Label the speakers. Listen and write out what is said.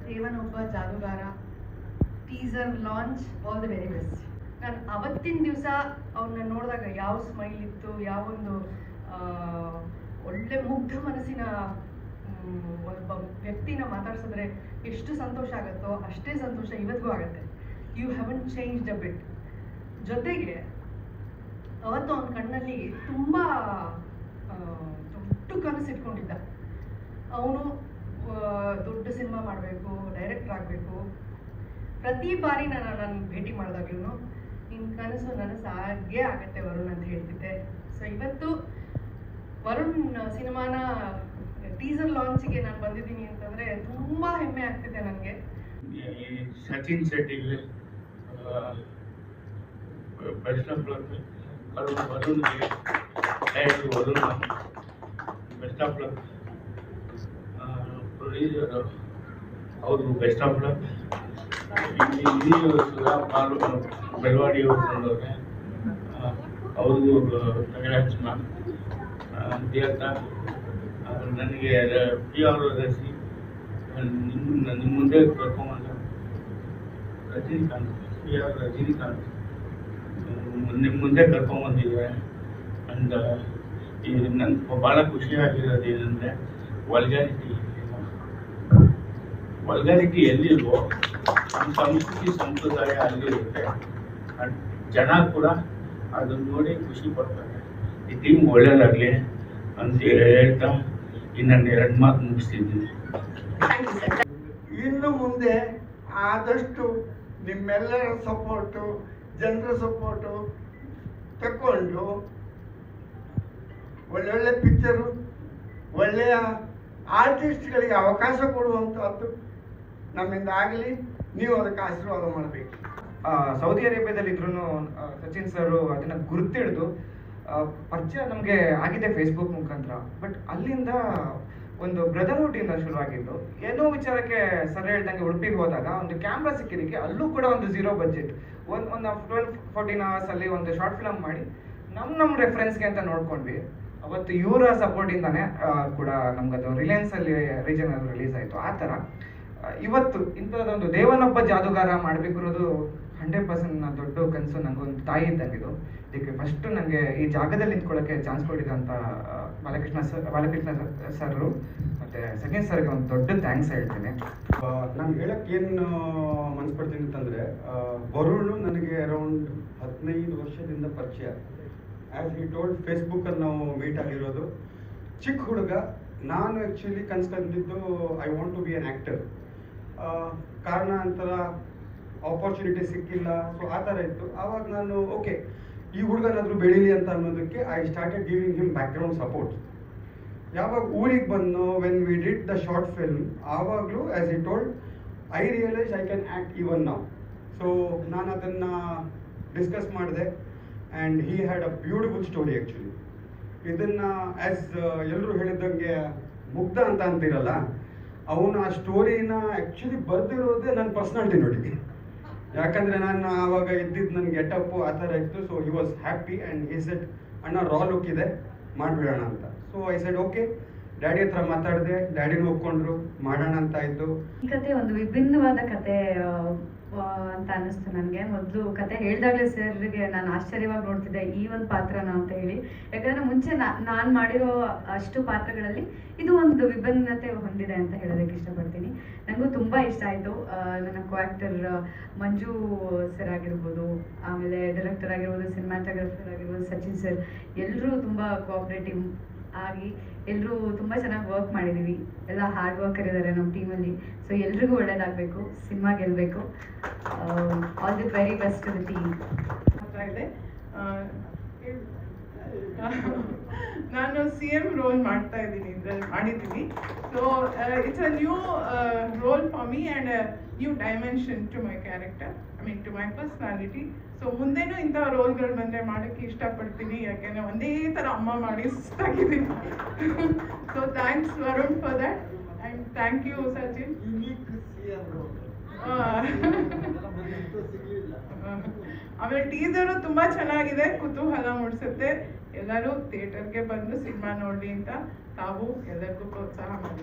Speaker 1: ದೇವನೊಬ್ಬ Jadugara teaser launch all the very best. ನಾನು ಅವತ್ತಿನ ದಿವಸ ಅವನ್ನ ನೋಡಿದಾಗ ಯಾವ ಸ್ಮೈಲ್ ಇತ್ತು, ಯಾವೊಂದು ಒಳ್ಳೆ ಮುಗ್ಧ ಮನಸ್ಸಿನ ಒಬ್ಬ ವ್ಯಕ್ತಿನ ಮಾತಾಡ್ಸಿದ್ರೆ ಎಷ್ಟು ಸಂತೋಷ ಆಗುತ್ತೋ ಅಷ್ಟೇ ಸಂತೋಷ ಇವತ್ತಿಗೂ ಆಗುತ್ತೆ. ಯು ಹ್ಯಾವನ್ ಚೇಂಜ್ಡ್ ಅ ಬಿಟ್. ಜೊತೆಗೆ ಅವತ್ತು ಅವನ ಕಣ್ಣಲ್ಲಿ ತುಂಬ ದೊಡ್ಡ ಕನಸು ಇಟ್ಕೊಂಡಿದ್ದ. ಅವನು ದೊಡ್ಡ ಸಿನಿಮಾ ಮಾಡಬೇಕು, ಡೈರೆಕ್ಟರ್ ಆಗಬೇಕು. ಪ್ರತಿ ಬಾರಿ ನಾನು ಭೇಟಿ ಮಾಡಿದಾಗ್ಲೂ ನಿನ್ನ ಕನಸು ನನಸು ಆಗೇ ಆಗತ್ತೆ ವರುಣ್ ಅಂತ ಹೇಳ್ತಿದ್ದೆ. ಸೊ ಇವತ್ತು ವರುಣ್ ಸಿನಿಮಾನ ಟೀಸರ್ ಲಾಂಚಿಗೆ ನಾನು ಬಂದಿದ್ದೀನಿ ಅಂತಂದರೆ ತುಂಬ ಹೆಮ್ಮೆ ಆಗ್ತಿದೆ ನನಗೆ.
Speaker 2: ಸಚಿನ್ ಶೆಟ್ಟಿಗೆ ಬೆಸ್ಟ್ ಆಫ್ ಲಕ್. ವರುಣ್ಗೆ Varun best of luck. Producer ಅವರು ಬೆಸ್ಟ್ ಆಫ್ ಲಕ್. ಬೆಳವಾಡಿ ಹೋಗ್ಕೊಂಡವ್ರೆ, ಅವ್ರಿಗೂ ಕಂಗ್ರಾಟ್ಸ್ ಮ್ಯಾಮ್. ದೇವತ ನನಗೆ ಪಿ ಆರ್ ರಸಿ ನಿಮ್ಮ ಮುಂದೆ ಕರ್ಕೊಂಬಂದ ರಜನಿಕಾಂತ್, ಪಿ ಆರ್ ರಜನಿಕಾಂತ್ ನಿಮ್ಮ ಮುಂದೆ ಕರ್ಕೊಂಬಂದಿದ್ದಾರೆ. ಅಂಡ್ ನನ್ಗೆ ಭಾಳ ಖುಷಿಯಾಗಿರೋದು ಏನಂದರೆ ವಲ್ಗಾರಿಟಿ ಎಲ್ಲಿಲ್ವೋ ನಮ್ಮ ಸಂಸ್ಕೃತಿ ಸಂಪ್ರದಾಯ ಅಲ್ಲಿರುತ್ತೆ. ಜನ ಕೂಡ ಅದನ್ನು ನೋಡಿ ಖುಷಿ ಪಡ್ತಾರೆ. ಈ ಟೀಮ್ ಒಳ್ಳೇದಾಗಲಿ ಅಂತ ಹೇಳ್ತಾ ಇನ್ನೊಂದು 2 ಮಾತು ಮುಗಿಸ್ತಿದ್ದೀನಿ.
Speaker 3: ಇನ್ನು ಮುಂದೆ ಆದಷ್ಟು ನಿಮ್ಮೆಲ್ಲರ ಸಪೋರ್ಟು, ಜನರ ಸಪೋರ್ಟು ತಗೊಂಡು ಒಳ್ಳೊಳ್ಳೆ ಪಿಕ್ಚರು, ಒಳ್ಳೆಯ ಆರ್ಟಿಸ್ಟ್ಗಳಿಗೆ ಅವಕಾಶ ಕೊಡುವಂಥದ್ದು ನಮ್ಮಿಂದ ಆಗಲಿ. ನೀವು ಅದಕ್ಕೆ ಆಶೀರ್ವಾದ ಮಾಡಬೇಕು.
Speaker 4: ಸೌದಿ ಅರೇಬಿಯಾದಲ್ಲಿ ಇದ್ರೂ ಸಚಿನ್ ಸರ್ ಅದನ್ನು ಗುರುತಿಡಿದು ಪರಿಚಯ ನಮಗೆ ಆಗಿದೆ ಫೇಸ್ಬುಕ್ ಮುಖಾಂತರ. ಬಟ್ ಅಲ್ಲಿಂದ ಒಂದು ಬ್ರದರ್ಹುಡ್ಡಿಂದ ಶುರುವಾಗಿದ್ದು, ಏನೋ ವಿಚಾರಕ್ಕೆ ಸರ್ ಹೇಳ್ದಂಗೆ ಉಡುಪಿಗೆ ಹೋದಾಗ ಒಂದು ಕ್ಯಾಮ್ರಾ ಸಿಕ್ಕಿದ್ದಕ್ಕೆ ಅಲ್ಲೂ ಕೂಡ ಒಂದು 0 ಬಜೆಟ್ ಒಂದು 12-14 ಅವರ್ಸಲ್ಲಿ ಒಂದು ಶಾರ್ಟ್ ಫಿಲಮ್ ಮಾಡಿ ನಮ್ಮ ರೆಫರೆನ್ಸ್ಗೆ ಅಂತ ನೋಡ್ಕೊಂಡ್ವಿ. ಅವತ್ತು ಇವರ ಸಪೋರ್ಟಿಂದಾನೇ ಕೂಡ ನಮ್ಗದು ರಿಲಯನ್ಸಲ್ಲಿ ರೀಜನಲ್ಲಿ ರಿಲೀಸ್ ಆಯಿತು. ಆ ಥರ ಇವತ್ತು ಇಂಥದ್ದೊಂದು ದೇವನೊಬ್ಬ ಜಾದೂಗಾರ ಮಾಡಬೇಕು ಅನ್ನೋದು 100% ದೊಡ್ಡ ಕನಸು. ನನಗೊಂದು ತಾಯಿ ಇದ್ದಂಗಿದು. ಇದಕ್ಕೆ ಫಸ್ಟು ನನಗೆ ಈ ಜಾಗದಲ್ಲಿ ನಿಂತ್ಕೊಳ್ಳೋಕ್ಕೆ ಚಾನ್ಸ್ ಕೊಟ್ಟಿದ್ದಂಥ ಬಾಲಕೃಷ್ಣ ಸರ್ ಮತ್ತು ಸಚಿನ್ ಸರ್ಗೆ ಒಂದು ದೊಡ್ಡ ಥ್ಯಾಂಕ್ಸ್ ಹೇಳ್ತೀನಿ.
Speaker 5: ನಾನು ಹೇಳಕ್ಕೆ ಏನು ಮನಸ್ಸು ಪಡ್ತೀನಿ ಅಂತಂದರೆ, ವರುಣ್ ನನಗೆ ಅರೌಂಡ್ 15 ವರ್ಷದಿಂದ ಪರಿಚಯ. ಆ್ಯಸ್ ಹಿ ಟೋಲ್ಡ್, ಫೇಸ್ಬುಕ್ಕಲ್ಲಿ ನಾವು ಮೀಟ್ ಆಗಿರೋದು. ಚಿಕ್ಕ ಹುಡುಗ ನಾನು ಆ್ಯಕ್ಚುಲಿ ಕನ್ಸ್ಕೊಂಡಿದ್ದು I want to be an actor. ಕಾರಣಾಂತರ ಆಪರ್ಚುನಿಟಿ ಸಿಕ್ಕಿಲ್ಲ. ಸೊ ಆ ಥರ ಇತ್ತು. ಆವಾಗ ನಾನು ಓಕೆ, ಈ ಹುಡುಗನಾದರೂ ಬೆಳೀಲಿ ಅಂತ ಅನ್ನೋದಕ್ಕೆ I started giving him background support. ಯಾವಾಗ ಊರಿಗೆ ಬಂದು when we did the short film, ಆವಾಗಲೂ as he told I realise I can act even now. So ನಾನು ಅದನ್ನು ಡಿಸ್ಕಸ್ ಮಾಡಿದೆ and he had a beautiful story actually. ಇದನ್ನು as ಎಲ್ಲರೂ ಹೇಳಿದಂಗೆ ಮುಗ್ಧ ಅಂತ ಅಂತಿರಲ್ಲ, ಅವನು ಆ ಸ್ಟೋರಿನ ಆ್ಯಕ್ಚುಲಿ ಬರ್ದಿರೋದೇ ನನ್ನ ಪರ್ಸ್ನಾಲಿಟಿ ನೋಡಿ. ಯಾಕಂದರೆ ನಾನು ಆವಾಗ ಇದ್ದಿದ್ದು ನನ್ನ ಗೆಟಪ್ಪು ಆ ಥರ ಇತ್ತು. So he was happy and he said, ಅಣ್ಣ ರಾ ಲುಕ್ ಇದೆ, ಮಾಡಿಬಿಡೋಣ ಅಂತ. So I said okay. Daddy ಹತ್ರ ಮಾತಾಡಿದೆ, ಡ್ಯಾಡಿನೂ ಒಪ್ಕೊಂಡ್ರು, ಮಾಡೋಣ ಅಂತ ಆಯಿತು.
Speaker 6: ಈ ಕತೆ ಒಂದು ವಿಭಿನ್ನವಾದ ಕತೆ ಅಂತ ಅನ್ನಿಸ್ತು ನನಗೆ. ಮೊದಲು ಕತೆ ಹೇಳಿದಾಗಲೇ ಸರ್ಗೆ ನಾನು ಆಶ್ಚರ್ಯವಾಗಿ ನೋಡ್ತಿದ್ದೆ ಈ ಒಂದು ಪಾತ್ರನ ಅಂತ ಹೇಳಿ. ಯಾಕಂದರೆ ಮುಂಚೆ ನಾನು ಮಾಡಿರೋ ಅಷ್ಟು ಪಾತ್ರಗಳಲ್ಲಿ ಇದು ಒಂದು ವಿಭಿನ್ನತೆ ಹೊಂದಿದೆ ಅಂತ ಹೇಳೋದಕ್ಕೆ ಇಷ್ಟಪಡ್ತೀನಿ. ನನಗೂ ತುಂಬ ಇಷ್ಟ ಆಯಿತು. ನನ್ನ ಕೋ-ಆ್ಯಕ್ಟರ್ ಮಂಜು ಸರ್ ಆಗಿರ್ಬೋದು, ಆಮೇಲೆ ಡೈರೆಕ್ಟರ್ ಆಗಿರ್ಬೋದು, ಸಿನಿಮಾಟೋಗ್ರಫರ್ ಆಗಿರ್ಬೋದು ಸಚಿನ್ ಸರ್, ಎಲ್ಲರೂ ತುಂಬ ಕೋಆಪ್ರೇಟಿವ್ ಆಗಿ ಎಲ್ಲರೂ ತುಂಬ ಚೆನ್ನಾಗಿ ವರ್ಕ್ ಮಾಡಿದ್ದೀವಿ. ಎಲ್ಲ ಹಾರ್ಡ್ ವರ್ಕರ್ ಇದ್ದಾರೆ ನಮ್ಮ ಟೀಮಲ್ಲಿ. ಸೊ ಎಲ್ರಿಗೂ ಒಳ್ಳೇದಾಗಬೇಕು, ಸಿನಿಮಾ ಗೆಲ್ಲಬೇಕು. All the very best to the team.
Speaker 7: ಇದೆ. ನಾನು CM ರೋಲ್ ಮಾಡ್ತಾ ಇದ್ದೀನಿ, ಇದರಲ್ಲಿ ಮಾಡಿದ್ದೀನಿ. So it's a new role for me and new dimension to my character, I mean to my personality. So ಮುಂದೆನೂ ಇಂಥ ರೋಲ್ಗಳು ಬಂದರೆ ಮಾಡೋಕ್ಕೆ ಇಷ್ಟಪಡ್ತೀನಿ. ಯಾಕೆಂದರೆ ಒಂದೇ ಥರ ಅಮ್ಮ ಮಾಡಿ ಸುಸ್ತಾಗಿದ್ದೀನಿ. So thanks Varun for that and thank you Sachin. ಆಮೇಲೆ ಟೀಸರು ತುಂಬ ಚೆನ್ನಾಗಿದೆ, ಕುತೂಹಲ ಮೂಡಿಸುತ್ತೆ. ಎಲ್ಲರೂ ಥಿಯೇಟರ್ಗೆ ಬಂದು ಸಿನಿಮಾ ನೋಡಿ ಅಂತ ತಾವು ಎಲ್ಲರಿಗೂ ಪ್ರೋತ್ಸಾಹ ಮಾಡಿ.